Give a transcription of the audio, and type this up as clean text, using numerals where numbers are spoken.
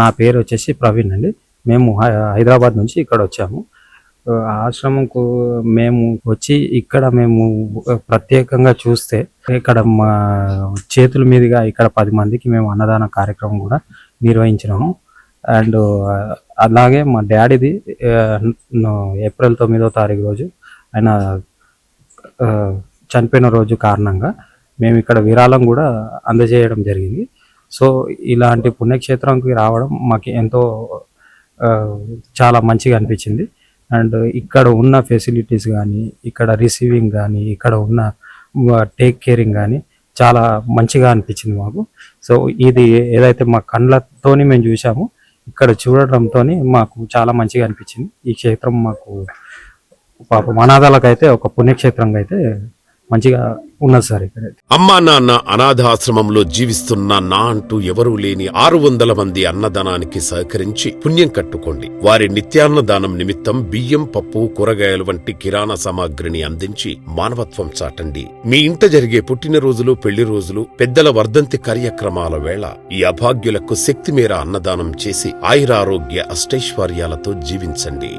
నా పేరు వచ్చేసి ప్రవీణ్ అండి. మేము హైదరాబాద్ నుంచి ఇక్కడ వచ్చాము. ఆశ్రమంకు మేము వచ్చి ఇక్కడ మేము ప్రత్యేకంగా చూస్తే ఇక్కడ మా చేతుల మీదుగా ఇక్కడ 10 మందికి మేము అన్నదాన కార్యక్రమం కూడా నిర్వహించినాము. అండ్ అలాగే మా డాడీది ఏప్రిల్ 9వ తారీఖు రోజు ఆయన చనిపోయిన రోజు కారణంగా మేము ఇక్కడ విరాళం కూడా అందజేయడం జరిగింది. సో ఇలాంటి పుణ్యక్షేత్రంకి రావడం మాకు ఎంతో చాలా మంచిగా అనిపించింది. అండ్ ఇక్కడ ఉన్న ఫెసిలిటీస్ కానీ, ఇక్కడ రిసీవింగ్ కానీ, ఇక్కడ ఉన్న టేక్ కేరింగ్ కానీ చాలా మంచిగా అనిపించింది మాకు. సో ఇది ఏదైతే మా కళ్ళతోని మేము చూసామో ఇక్కడ చూడటంతో మాకు చాలా మంచిగా అనిపించింది. ఈ క్షేత్రం మాకు పాపం అనాథాలకైతే ఒక పుణ్యక్షేత్రంగా అయితే మంచిగా ఉన్నది సార్. ఇక్కడ అమ్మా నాన్న అనాథాశ్రమంలో జీవిస్తున్న నా అంటూ ఎవరూ లేని 600 మంది అన్నదానానికి సహకరించి పుణ్యం కట్టుకోండి. వారి నిత్యాన్నదానం నిమిత్తం బియ్యం, పప్పు, కూరగాయలు వంటి కిరాణా సామాగ్రిని అందించి మానవత్వం చాటండి. మీ ఇంట జరిగే పుట్టినరోజులు, పెళ్లి రోజులు, పెద్దల వర్ధంతి కార్యక్రమాల వేళ ఈ అభాగ్యులకు శక్తి మేర అన్నదానం చేసి ఆయురారోగ్య అష్టైశ్వర్యాలతో జీవించండి.